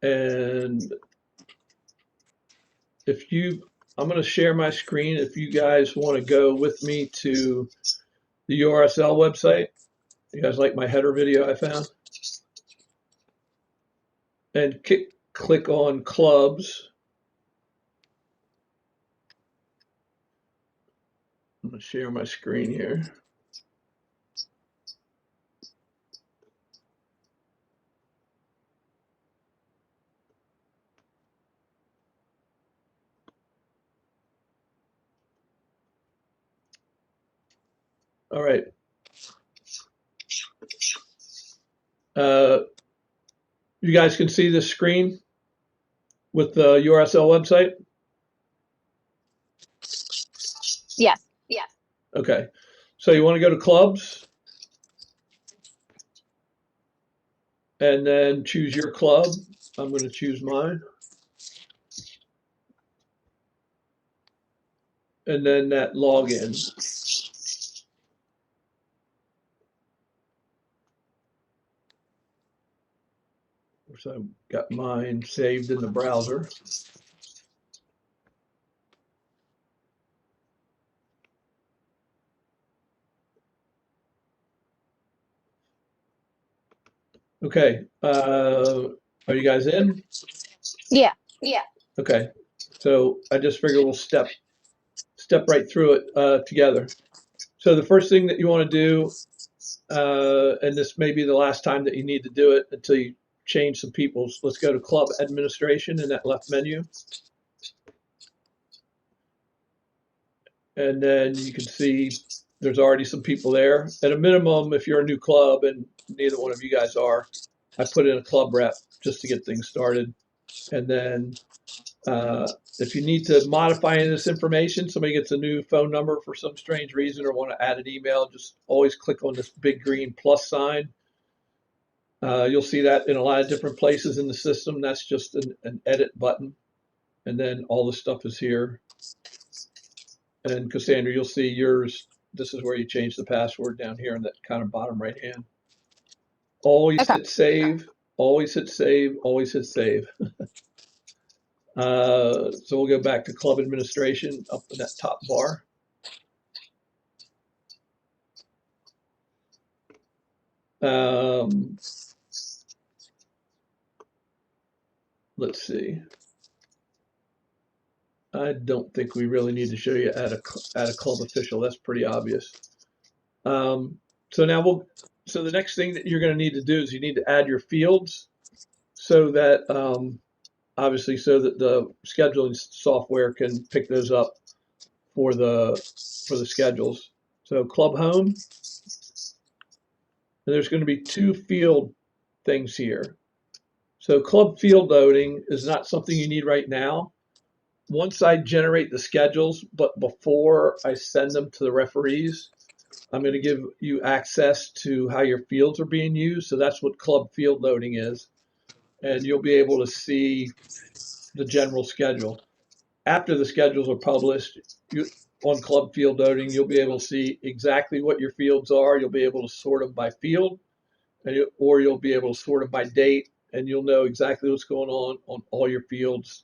And I'm going to share my screen if you guys want to go with me to the URSL website. You guys like my header video I found? And click on clubs. I'm going to share my screen here. All right. You guys can see this screen with the URSL website? Yes. Yes. Okay. So you want to go to clubs and then choose your club. I'm going to choose mine. And then that login. So I've got mine saved in the browser. Okay. Are you guys in? Yeah. Yeah. Okay. So I just figure we'll step right through it together. So the first thing that you want to do, and this may be the last time that you need to do it until you change some people's. Let's go to club administration in that left menu. And then you can see there's already some people there. At a minimum, if you're a new club, and neither one of you guys are, I put in a club rep just to get things started. And then if you need to modify any of this information, somebody gets a new phone number for some strange reason or want to add an email, just always click on this big green plus sign. You'll see that in a lot of different places in the system. That's just an edit button. And then all the stuff is here. And Cassandra, you'll see yours. This is where you change the password down here in that kind of bottom right hand. Always hit save, always hit save, always hit save. So we'll go back to club administration up in that top bar. Let's see. I don't think we really need to show you add a club official. That's pretty obvious. So now so the next thing that you're going to need to do is you need to add your fields so that obviously so that the scheduling software can pick those up for the schedules. So club home, and there's going to be two field things here. So club field loading is not something you need right now. Once I generate the schedules, but before I send them to the referees, I'm going to give you access to how your fields are being used. So that's what club field loading is. And you'll be able to see the general schedule. After the schedules are published on club field loading, you'll be able to see exactly what your fields are. You'll be able to sort them by field, or you'll be able to sort them by date, and you'll know exactly what's going on all your fields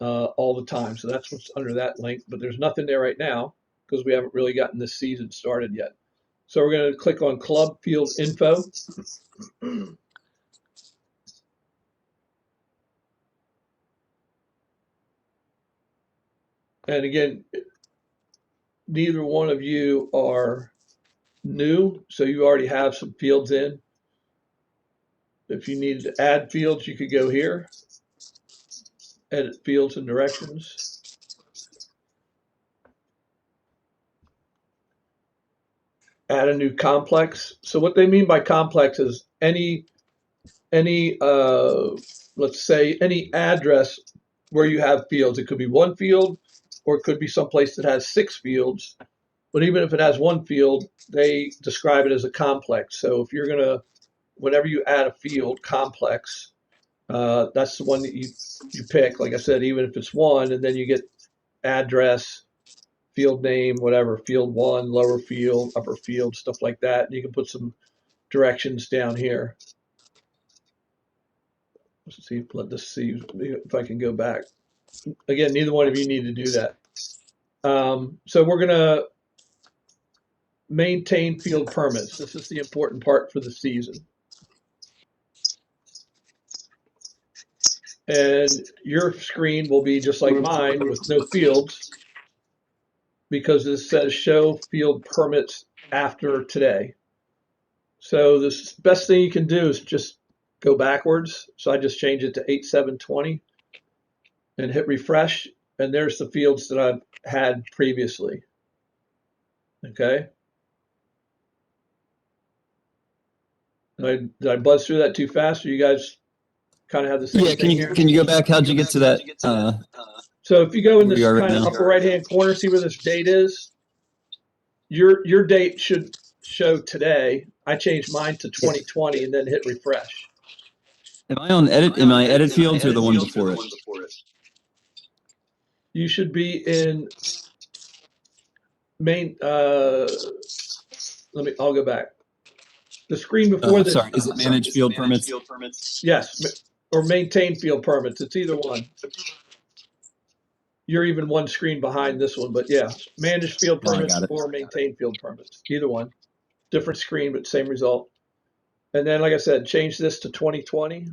all the time. So that's what's under that link, but there's nothing there right now because we haven't really gotten this season started yet. So we're going to click on club field info. And again, neither one of you are new, so you already have some fields in. If you needed to add fields, you could go here, edit fields and directions. Add a new complex. So what they mean by complex is any let's say any address where you have fields. It could be one field, or it could be someplace that has 6 fields. But even if it has one field, they describe it as a complex. So if you're gonna, whenever you add a field complex, that's the one that you pick. Like I said, even if it's one, and then you get address, field name, whatever, field 1, lower field, upper field, stuff like that. And you can put some directions down here. Let's see, let us see if I can go back. Again, neither one of you need to do that. So we're going to maintain field permits. This is the important part for the season. And your screen will be just like mine with no fields because this says show field permits after today. So the best thing you can do is just go backwards. So I just change it to 8720 and hit refresh. And there's the fields that I've had previously. Okay. Did I buzz through that too fast? Or you guys kind of have the same thing here? Can you go back? How'd you get to that? So if you go in Where you this are right kind of now? upper right-hand corner, see where this date is? Your date should show today. I changed mine to 2020 and then hit refresh. Am I on edit? Am I edit fields or the one before it? You should be in main. I'll go back. The screen before this. Sorry, is it manage field permits? Yes, or maintain field permits. It's either one. You're even one screen behind this one, but yeah, manage field Oh, I permits got it. or maintain field permits. Either one. Different screen, but same result. And then, like I said, change this to 2020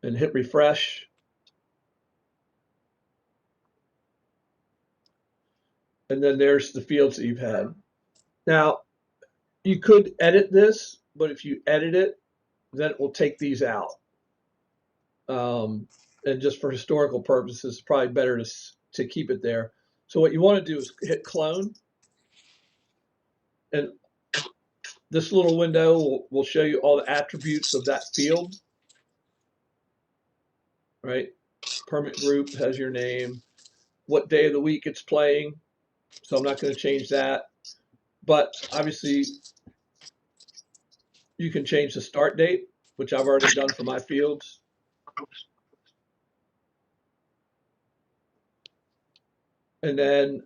and hit refresh. And then there's the fields that you've had. Now, you could edit this, but if you edit it, then it will take these out. And just for historical purposes, it's probably better to keep it there. So what you want to do is hit clone, and this little window will show you all the attributes of that field, right? Permit group has your name, what day of the week it's playing. So I'm not going to change that. But obviously, you can change the start date, which I've already done for my fields. And then,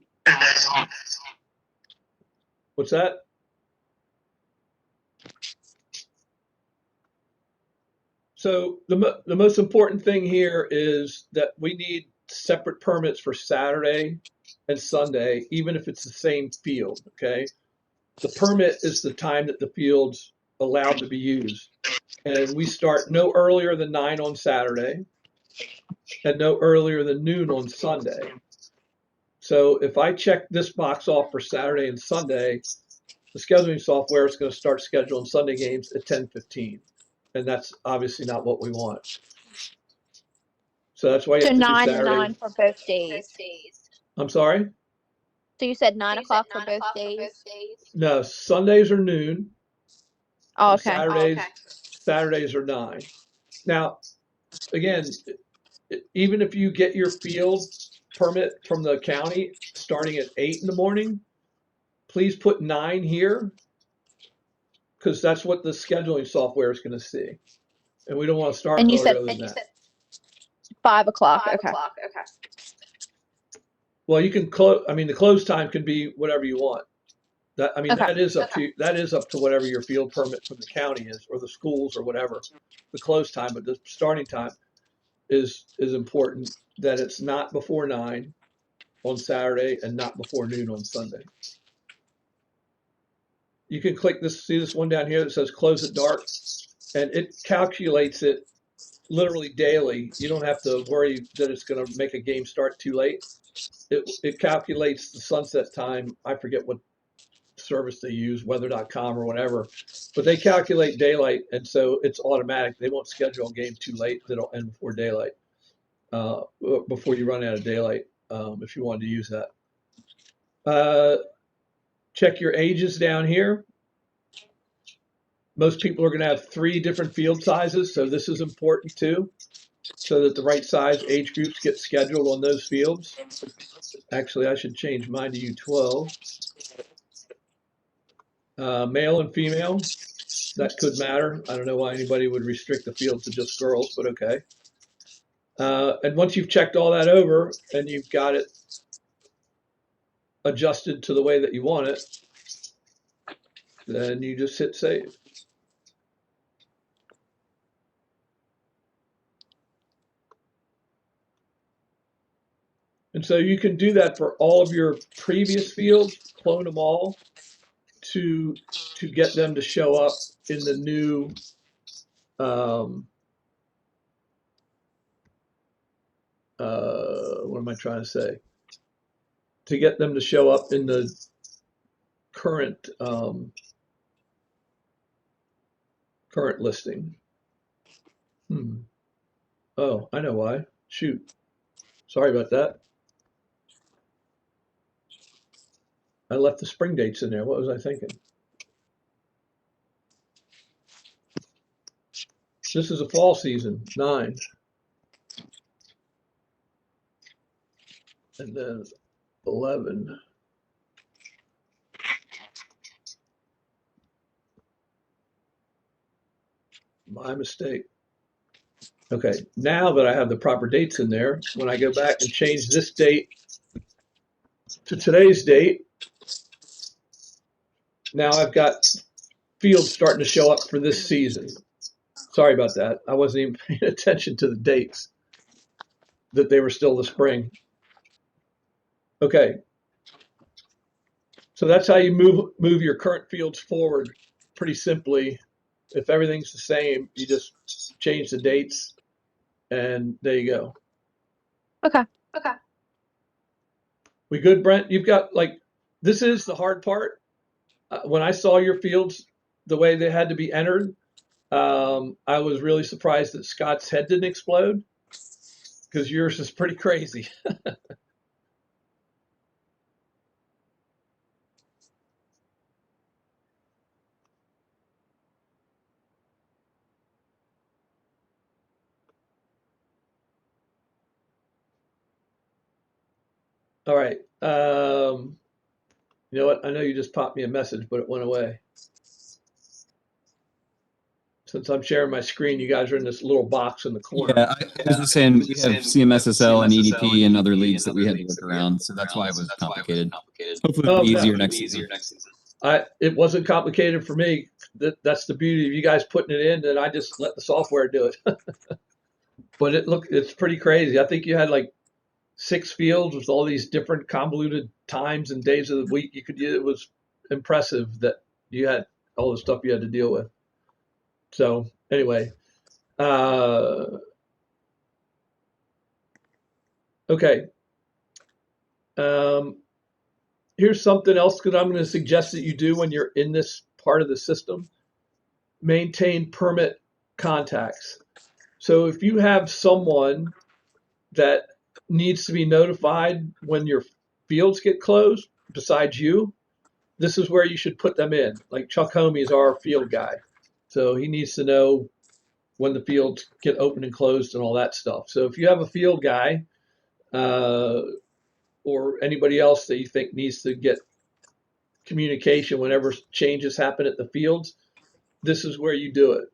what's that? So the most important thing here is that we need separate permits for Saturday and Sunday, even if it's the same field, okay? The permit is the time that the field's allowed to be used. And we start no earlier than 9 on Saturday and no earlier than noon on Sunday. So if I check this box off for Saturday and Sunday, the scheduling software is going to start scheduling Sunday games at 10:15. And that's obviously not what we want. So that's why you So have to do 9 and Saturday. 9 for both days. I'm sorry? So you said 9 o'clock for both days? No, Sundays are noon. Oh, And okay. Saturdays are 9. Now, again, even if you get your field permit from the county starting at 8 in the morning, please put 9 here because that's what the scheduling software is going to see. And we don't want to start And you earlier said than that. 5 o'clock. Okay. Well, you can close. I mean, the close time can be whatever you want. Okay. That is up to whatever your field permit from the county is, or the schools, or whatever. The close time, but the starting time is important. That it's not before 9 on Saturday and not before noon on Sunday. You can click this. See this one down here that says close at dark, and it calculates it literally daily. You don't have to worry that it's going to make a game start too late. It calculates the sunset time. I forget what service they use, weather.com or whatever, but they calculate daylight, and so it's automatic. They won't schedule a game too late that'll end before daylight, before you run out of daylight, if you wanted to use that. Check your ages down here. Most people are going to have 3 different field sizes, so this is important too, so that the right size age groups get scheduled on those fields. Actually, I should change mine to U12. Male and female, that could matter. I don't know why anybody would restrict the field to just girls, but okay. And once you've checked all that over and you've got it adjusted to the way that you want it, then you just hit save. And so you can do that for all of your previous fields, clone them all to get them to show up in the new what am I trying to say? To get them to show up in the current current listing. Oh, I know why. Shoot. Sorry about that. I left the spring dates in there. What was I thinking? This is a fall season, 9. And then 11. My mistake. Okay, now that I have the proper dates in there, when I go back and change this date to today's date, now I've got fields starting to show up for this season. Sorry about that. I wasn't even paying attention to the dates, that they were still the spring. Okay, so that's how you move your current fields forward pretty simply. If everything's the same, you just change the dates, and there you go. Okay. We good, Brent? You've got, like, this is the hard part. When I saw your fields, the way they had to be entered, I was really surprised that Scott's head didn't explode, because yours is pretty crazy. All right. You know what? I know you just popped me a message, but it went away. Since I'm sharing my screen, you guys are in this little box in the corner. Yeah, I was just saying we have CMSSL and EDP and other leagues that we had to work around, so that's why it was complicated. Hopefully it'll be easier next season. It wasn't complicated for me. That's the beauty of you guys putting it in, and I just let the software do it. But it's pretty crazy. I think you had like 6 fields with all these different convoluted times and days of the week you could use. It was impressive that you had all the stuff you had to deal with. So anyway, okay. Here's something else that I'm going to suggest that you do when you're in this part of the system. Maintain permit contacts. So if you have someone that needs to be notified when your fields get closed, besides you, this is where you should put them in. Like Chuck Homey is our field guy. So he needs to know when the fields get open and closed and all that stuff. So if you have a field guy or anybody else that you think needs to get communication whenever changes happen at the fields, this is where you do it.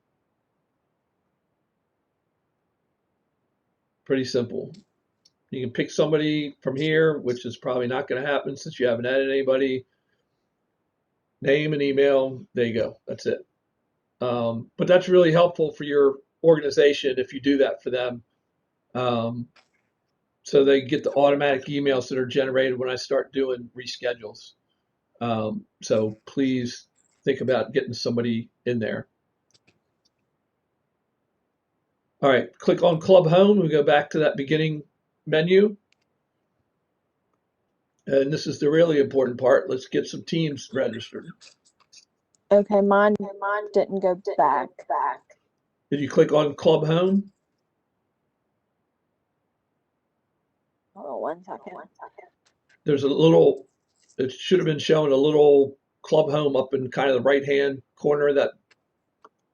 Pretty simple. You can pick somebody from here, which is probably not going to happen since you haven't added anybody. Name and email, there you go. That's it. But that's really helpful for your organization if you do that for them. So they get the automatic emails that are generated when I start doing reschedules. So please think about getting somebody in there. All right, click on Club Home. We go back to that beginning menu. And this is the really important part. Let's get some teams registered. Okay, mine didn't go back. Did you click on Club Home? Hold on 1 second. There's a little, it should have been showing a little Club Home up in kind of the right-hand corner of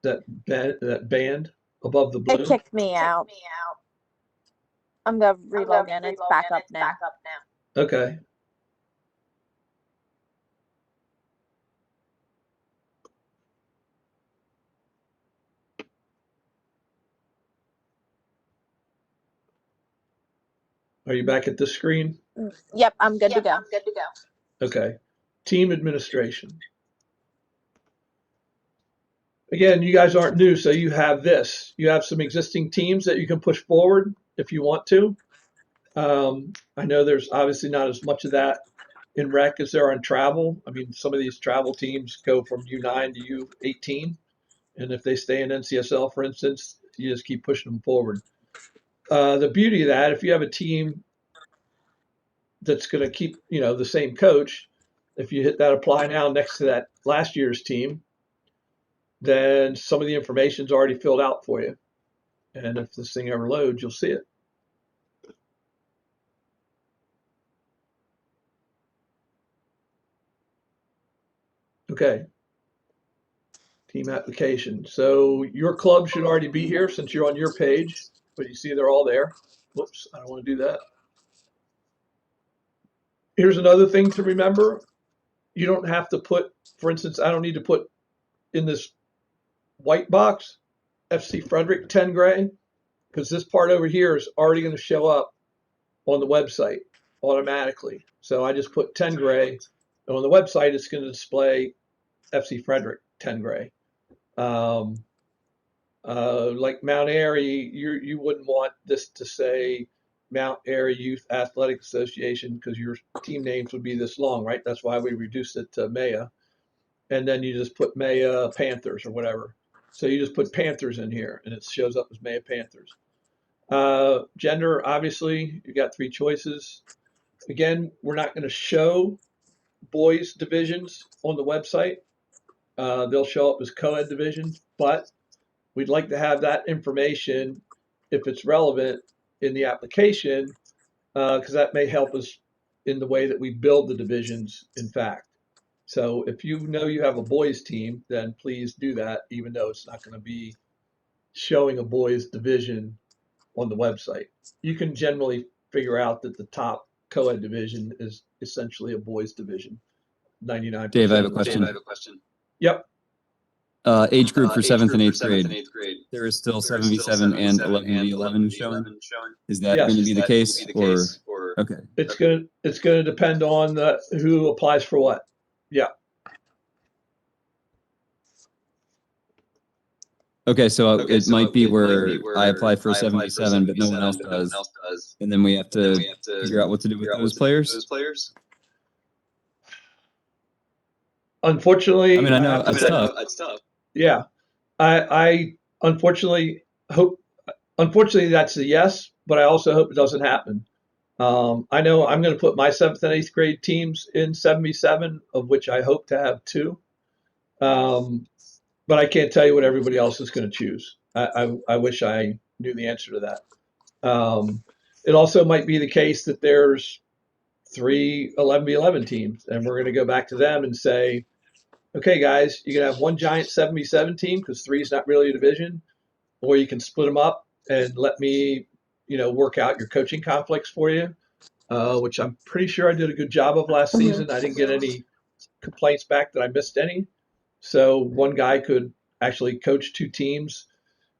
that band above the blue. It kicked me out. I'm gonna relog in. It's back up now. Okay. Are you back at this screen? Yep, I'm good to go. Okay. Team administration. Again, you guys aren't new, so you have this. You have some existing teams that you can push forward if you want to. I know there's obviously not as much of that in rec as there are in travel. I mean, some of these travel teams go from U9 to U18, and if they stay in NCSL, for instance, you just keep pushing them forward. The beauty of that, if you have a team that's going to keep, the same coach, if you hit that apply now next to that last year's team, then some of the information's already filled out for you. And if this thing ever loads, you'll see it. Okay. Team application. So your club should already be here since you're on your page, but you see they're all there. Whoops, I don't want to do that. Here's another thing to remember. You don't have to put, for instance, I don't need to put in this white box, FC Frederick 10 gray, because this part over here is already going to show up on the website automatically. So I just put 10 gray, and on the website, it's going to display FC Frederick 10 gray. Like Mount Airy, you wouldn't want this to say Mount Airy Youth Athletic Association because your team names would be this long, right? That's why we reduced it to Maya. And then you just put Maya Panthers or whatever. So you just put Panthers in here and it shows up as Maya Panthers. Gender, obviously, you got 3 choices. Again, we're not going to show boys divisions on the website. They'll show up as co-ed divisions, but we'd like to have that information if it's relevant in the application, because that may help us in the way that we build the divisions, in fact. So if you know you have a boys team, then please do that, even though it's not going to be showing a boys division on the website. You can generally figure out that the top co-ed division is essentially a boys division. 99%. Dave, I have a question. Yep. Age group for 7th and 8th grade. There is still 7v7 and 11v11 showing. Is that going to be the case, or okay? It's gonna depend on who applies for what. Yeah. Okay, so it might be where I apply for 7v7, but no one else does, and then we have to figure out what to do with those players. Unfortunately, I mean, I know it's tough. Yeah, I unfortunately hope. Unfortunately, that's a yes, but I also hope it doesn't happen. I know I'm going to put my 7th and 8th grade teams in 7v7, of which I hope to have 2. But I can't tell you what everybody else is going to choose. I wish I knew the answer to that. It also might be the case that there's 3 11v11 teams, and we're going to go back to them and say, okay, guys, you can have one giant 7v7 team because 3 is not really a division, or you can split them up and let me, work out your coaching conflicts for you, which I'm pretty sure I did a good job of last season. I didn't get any complaints back that I missed any. So one guy could actually coach 2 teams,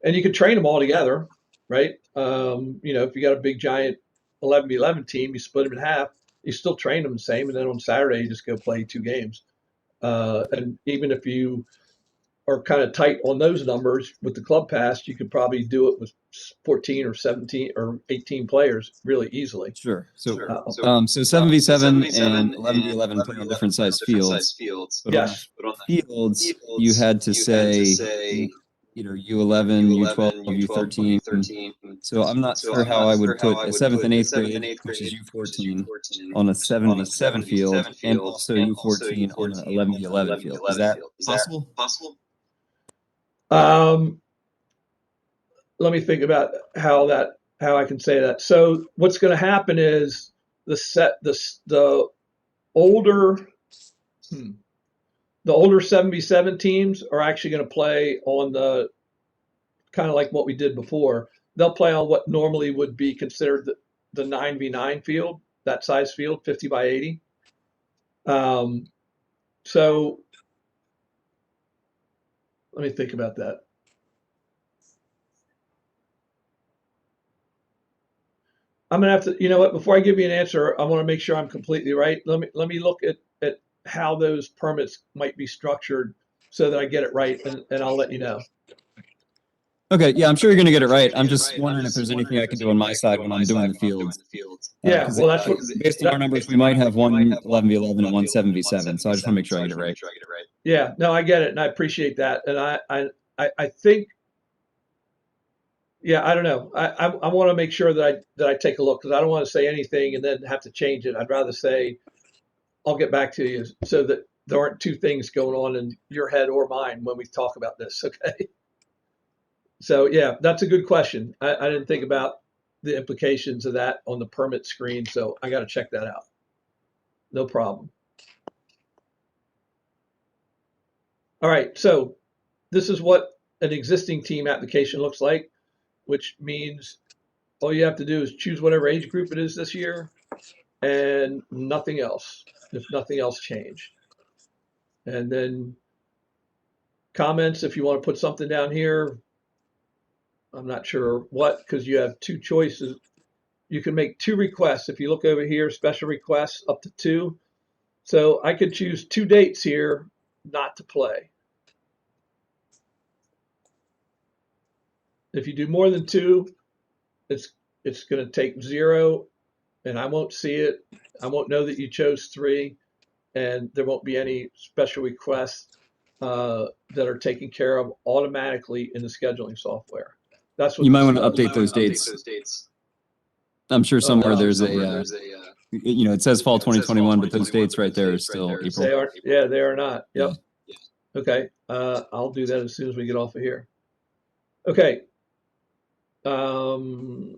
and you could train them all together, right? If you got a big giant 11v11 team, you split them in half. You still train them the same, and then on Saturday you just go play 2 games. And even if you are kind of tight on those numbers with the club pass, you could probably do it with 14 or 17 or 18 players really easily. Sure. So 7v7 and 11v11 play on different size fields. But yes. On the fields, you had to say either U11, U12, U13. So I'm not sure how I would put a 7th and 8th grade, which is U14, on a 7v7 field, and also U14 on an 11v11 field. Is that possible? Let me think about how I can say that. So what's going to happen is the older 7v7 teams are actually going to play on the kind of like what we did before. They'll play on what normally would be considered the 9v9 field, that size field, 50 by 80. So let me think about that. I'm gonna have to, before I give you an answer, I want to make sure I'm completely right. Let me look at how those permits might be structured so that I get it right, and I'll let you know. Okay, yeah, I'm sure you're going to get it right. I'm just wondering if there's anything I can do on my side when I'm doing the fields. Yeah, 'Cause well, that's what based on our numbers, we might have one 11v11 and one 7v7. So I just want to make sure I get it right. Yeah, no, I get it, and I appreciate that, and I think, yeah, I don't know, I want to make sure that I take a look because I don't want to say anything and then have to change it. I'd rather say I'll get back to you so that there aren't two things going on in your head or mine when we talk about this. Okay. So yeah, that's a good question. I didn't think about the implications of that on the permit screen, so I got to check that out. No problem. All right, so this is what an existing team application looks like, which means all you have to do is choose whatever age group it is this year and nothing else, if nothing else changed. And then comments, if you want to put something down here, I'm not sure what, because you have two choices. You can make two requests. If you look over here, special requests up to two. So I could choose two dates here not to play. If you do more than two, it's going to take 0, and I won't see it. I won't know that you chose 3, and there won't be any special requests that are taken care of automatically in the scheduling software. That's what You might this want to does. update those dates. I'm sure somewhere there's a, it says fall 2021, but those dates right there are still April. They are, yeah, they are not. Yep. Yeah. Okay. I'll do that as soon as we get off of here. Okay. And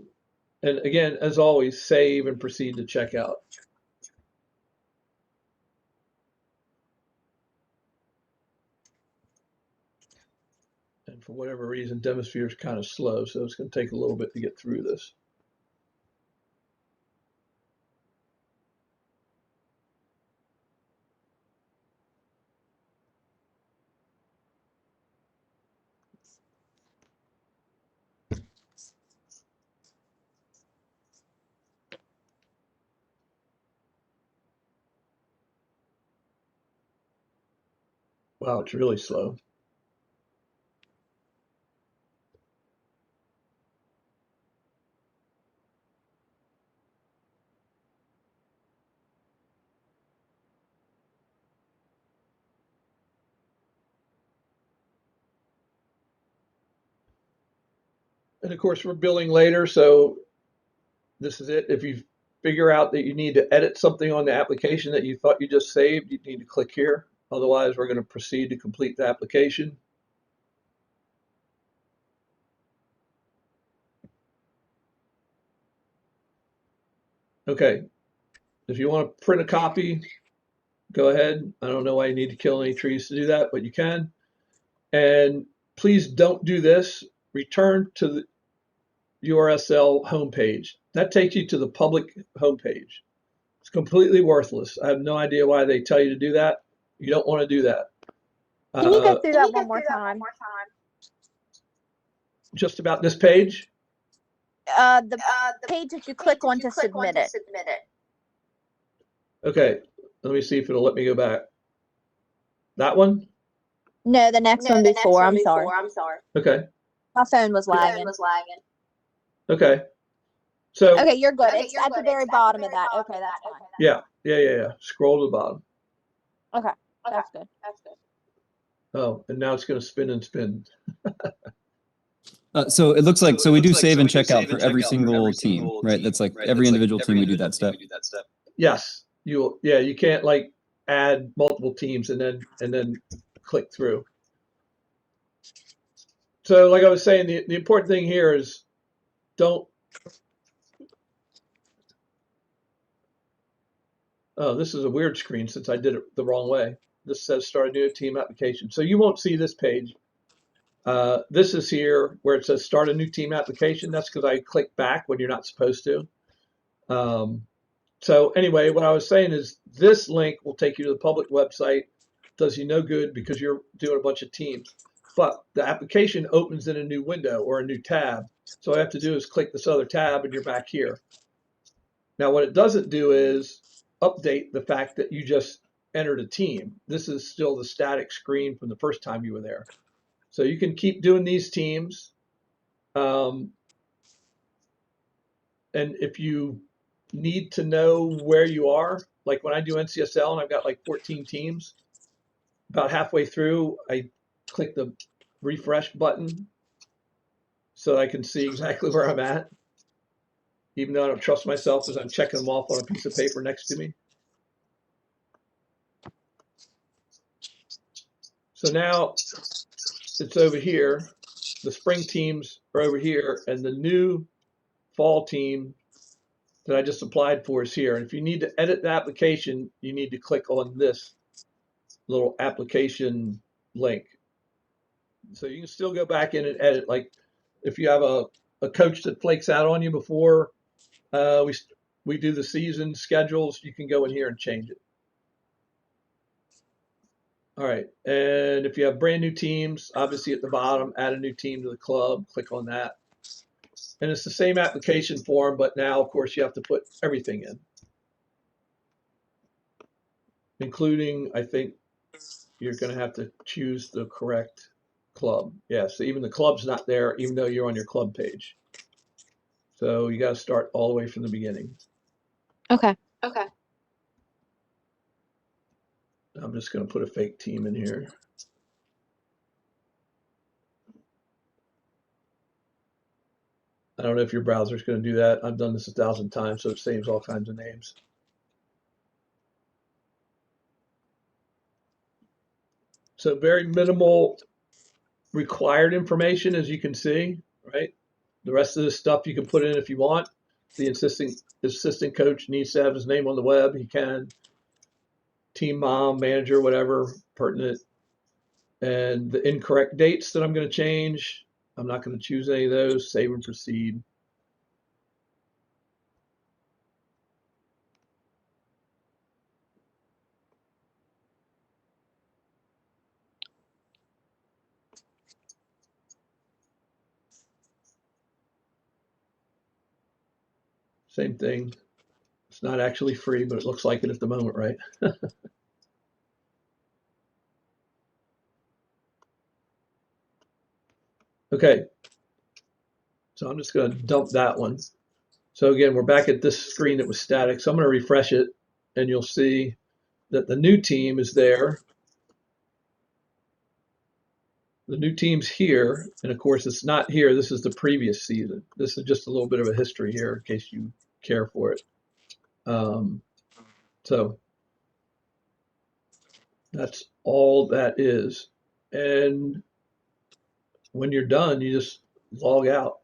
again, as always, save and proceed to checkout. And for whatever reason, Demosphere is kind of slow, so it's going to take a little bit to get through this. Wow, it's really slow. And of course, we're billing later, so this is it. If you figure out that you need to edit something on the application that you thought you just saved, you need to click here. Otherwise, we're going to proceed to complete the application. Okay, if you want to print a copy, go ahead. I don't know why you need to kill any trees to do that, but you can. And please don't do this. Return to the URSL homepage. That takes you to the public homepage. It's completely worthless. I have no idea why they tell you to do that. You don't want to do that. Can you go through that one more time? Just about this page? The page that you click on to submit it. Okay, let me see if it'll let me go back. That one? No, the next one before. I'm sorry. Okay. My phone was lagging. Okay. So Okay, you're good. It's at the very bottom of that. Okay, that's fine. yeah. Scroll to the bottom. Okay, that's good. Oh, and now it's going to spin and spin. So it looks like, so we do save and check out for every single team, right? That's like every individual team we do that step. Yes, you can't like add multiple teams and then click through. So like I was saying, the important thing here is don't. Oh, this is a weird screen since I did it the wrong way. This says start a new team application. So you won't see this page. This is here where it says start a new team application. That's because I clicked back when you're not supposed to. So anyway, what I was saying is this link will take you to the public website. Does you no good because you're doing a bunch of teams. But the application opens in a new window or a new tab. So all I have to do is click this other tab and you're back here. Now what it doesn't do is update the fact that you just entered a team. This is still the static screen from the first time you were there. So you can keep doing these teams Um, and if you need to know where you are, like when I do NCSL and I've got like 14 teams, about halfway through, I click the refresh button so I can see exactly where I'm at, even though I don't trust myself as I'm checking them off on a piece of paper next to me. So now it's over here. The spring teams are over here, and the new fall team that I just applied for is here. And if you need to edit the application, you need to click on this little application link. So you can still go back in and edit. Like if you have a coach that flakes out on you before we do the season schedules, you can go in here and change it. All right, and if you have brand new teams, obviously at the bottom, add a new team to the club, click on that. And it's the same application form, but now, of course, you have to put everything in, including, I think, you're going to have to choose the correct club. Yeah, so even the club's not there, even though you're on your club page. So you got to start all the way from the beginning. Okay. Okay. I'm just going to put a fake team in here. I don't know if your browser's going to do that. I've done this 1,000 times, so it saves all kinds of names. So very minimal required information, as you can see, right? The rest of this stuff you can put in if you want. The assistant coach needs to have his name on the web. He can. Team mom, manager, whatever, pertinent. And the incorrect dates that I'm going to change, I'm not going to choose any of those. Save and proceed. Same thing. It's not actually free, but it looks like it at the moment, right? Okay. So I'm just going to dump that one. So again, we're back at this screen that was static. So I'm going to refresh it, and you'll see that the new team is there. The new team's here, and of course it's not here. This is the previous season. This is just a little bit of a history here in case you care for it. So that's all that is. And when you're done, you just log out.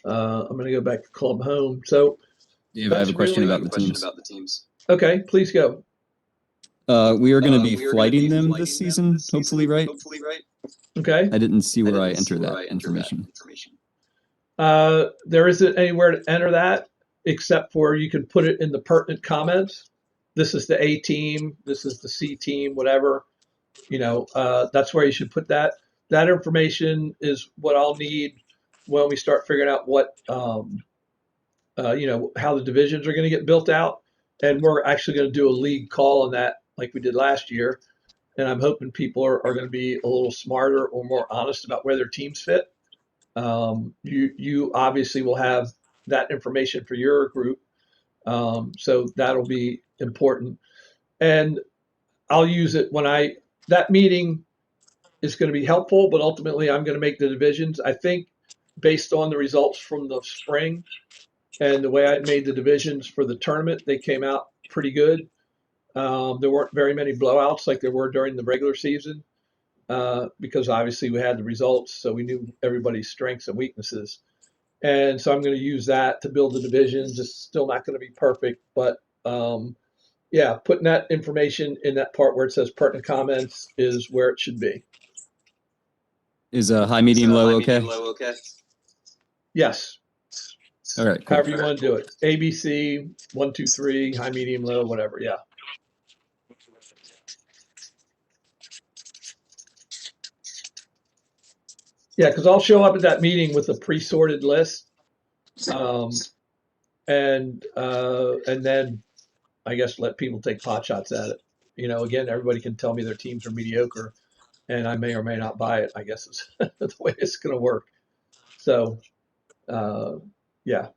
I'm going to go back to Club Home. So Dave, I have a question about the teams. Okay, please go. We are going to be flighting them this season, hopefully, right? Okay. I didn't see where I enter that information. There isn't anywhere to enter that except for you can put it in the pertinent comments. This is the A team, this is the C team, whatever. That's where you should put that. That information is what I'll need when we start figuring out what, how the divisions are going to get built out. And we're actually going to do a league call on that like we did last year. And I'm hoping people are going to be a little smarter or more honest about where their teams fit. You obviously will have that information for your group. So that'll be important. And I'll use it that meeting is going to be helpful, but ultimately I'm going to make the divisions. I think based on the results from the spring and the way I made the divisions for the tournament, they came out pretty good. There weren't very many blowouts like there were during the regular season because obviously we had the results, so we knew everybody's strengths and weaknesses. And so I'm going to use that to build the divisions. It's still not going to be perfect, but putting that information in that part where it says pertinent comments is where it should be. Is high, medium, low okay? Yes. All right, cool. However you want to do it. ABC, 1, 2, 3, high, medium, low, whatever. Yeah. Yeah, because I'll show up at that meeting with a pre-sorted list, and then I guess let people take pot shots at it. Again, everybody can tell me their teams are mediocre, and I may or may not buy it. I guess is the way it's going to work. So, yeah.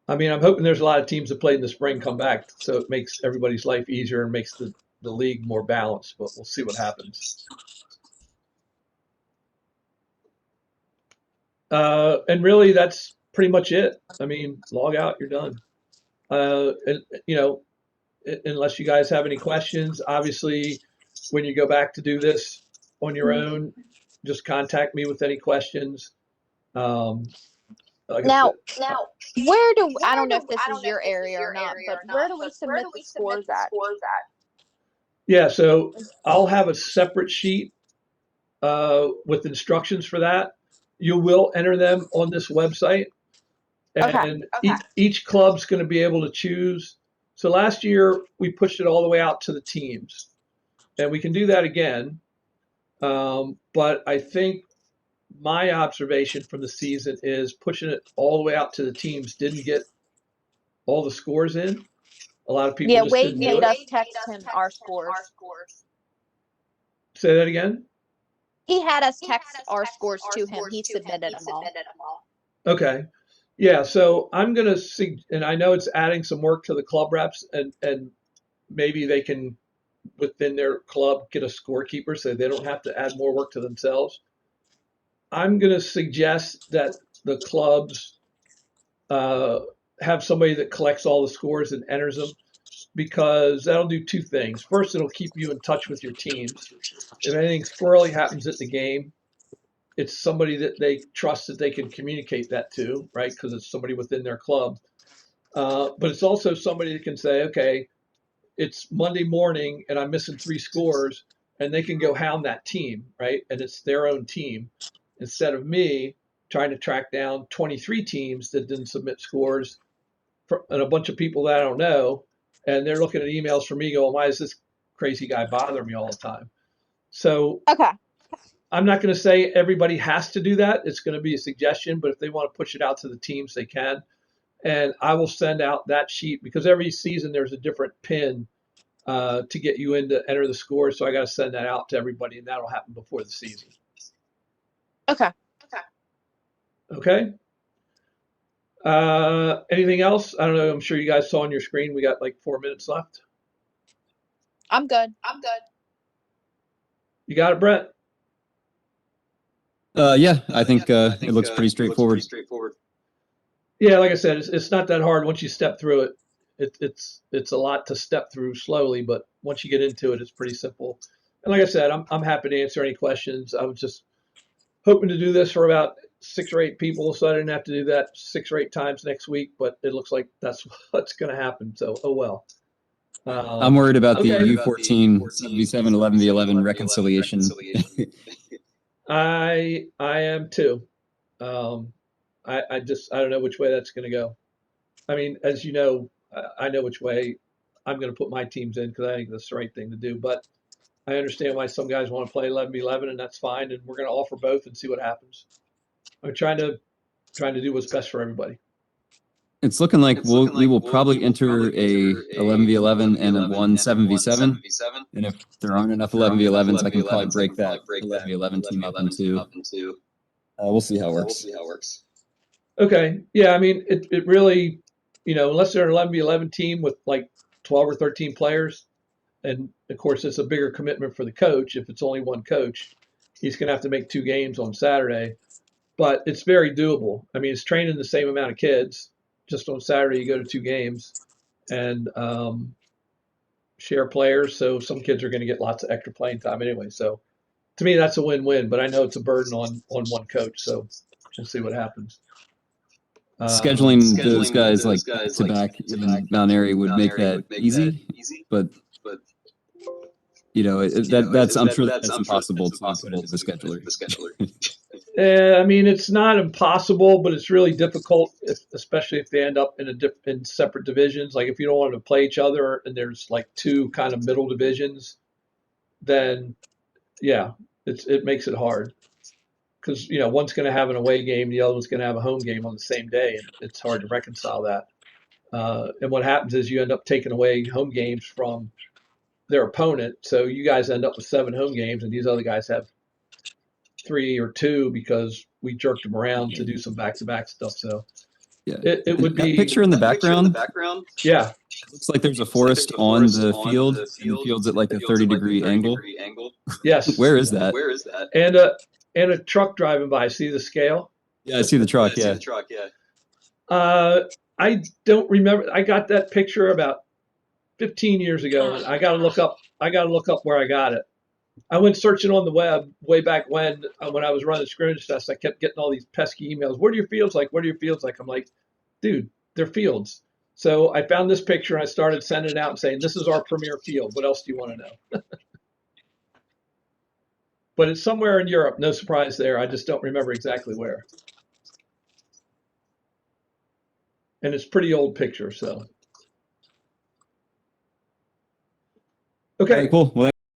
I mean, I'm hoping there's a lot of teams that played in the spring come back, so it makes everybody's life easier and makes the league more balanced, but we'll see what happens. And really, that's pretty much it. I mean, log out, you're done. And, unless you guys have any questions, obviously, when you go back to do this on your own, just contact me with any questions. Like I said, Now, where do I don't know if this is your area or not, but where do we submit the scores at? yeah, so I'll have a separate sheet with instructions for that. You will enter them on this website, Okay. and each club's going to be able to choose. So last year we pushed it all the way out to the teams, and we can do that again. But I think my observation from the season is pushing it all the way out to the teams didn't get all the scores in. A lot of people Yeah, just Wade didn't do made it. us text him our scores. Say that again. He had us text our scores to him. He submitted them all. Okay. Yeah, so I'm gonna see, and I know it's adding some work to the club reps, and maybe they can within their club get a scorekeeper so they don't have to add more work to themselves. I'm gonna suggest that the clubs uh, have somebody that collects all the scores and enters them, because that'll do two things. First, it'll keep you in touch with your teams. If anything squirrely happens at the game, it's somebody that they trust that they can communicate that to, right? Because it's somebody within their club. But it's also somebody that can say, okay, it's Monday morning and I'm missing three scores, and they can go hound that team, right? And it's their own team instead of me trying to track down 23 teams that didn't submit scores and a bunch of people that I don't know. And they're looking at emails from me going, why is this crazy guy bothering me all the time? So Okay. I'm not going to say everybody has to do that. It's going to be a suggestion, but if they want to push it out to the teams, they can. And I will send out that sheet because every season there's a different pin to get you in to enter the score. So I got to send that out to everybody, and that'll happen before the season. Okay. Okay. Anything else? I don't know. I'm sure you guys saw on your screen we got like 4 minutes left. I'm good. You got it, Brett? Yeah, I think it looks pretty straightforward. Yeah, like I said, it's not that hard once you step through it. It's a lot to step through slowly, but once you get into it, it's pretty simple. And like I said, I'm happy to answer any questions. I was just hoping to do this for about 6 or 8 people, so I didn't have to do that 6 or 8 times next week. But it looks like that's what's going to happen. So oh well. I'm worried about the okay. U14 7v7 11v11 reconciliation. I am too. I don't know which way that's going to go. I mean, as you know, I know which way I'm going to put my teams in because I think that's the right thing to do. But I understand why some guys want to play 11v11, and that's fine. And we're going to offer both and see what happens. I'm trying to do what's best for everybody. It's looking like we will probably enter a 11v11 and a 7v7. And if there aren't enough 11v11s, I can probably break that 11v11 team up in two. We'll see how it works. Okay. Yeah. I mean, it really, unless they're an 11v11 team with like 12 or 13 players, and of course, it's a bigger commitment for the coach. If it's only one coach, he's going to have to make 2 games on Saturday, but it's very doable. I mean, it's training the same amount of kids. Just on Saturday, you go to 2 games and share players. So some kids are going to get lots of extra playing time anyway. So to me, that's a win-win. But I know it's a burden on one coach. So we'll see what happens. Scheduling those guys like to back in Mount Airy would make that easy, but that's I'm sure that's impossible to put into the scheduler. I mean, it's not impossible, but it's really difficult, especially if they end up in separate divisions. Like if you don't want to play each other and there's like 2 kind of middle divisions, then yeah, it makes it hard because one's going to have an away game, the other one's going to have a home game on the same day, and it's hard to reconcile that. And what happens is you end up taking away home games from their opponent, so you guys end up with 7 home games, and these other guys have 3 or 2 because we jerked them around to do some back-to-back stuff. So Yeah. it would That be picture in the background, yeah. it looks like there's a forest on the field, and the field's at like a 30-degree angle. Yes. Where is that? And a truck driving by. See the scale? Yeah, I see the truck. Yeah. I don't remember. I got that picture about 15 years ago, and I got to look up. Where I got it. I went searching on the web way back when I was running scrimmage tests. I kept getting all these pesky emails. What are your fields like? What are your fields like? I'm like, dude, they're fields. So I found this picture and I started sending it out and saying, this is our premier field. What else do you want to know? But it's somewhere in Europe. No surprise there. I just don't remember exactly where. And it's a pretty old picture. So, All okay. right, cool. Well,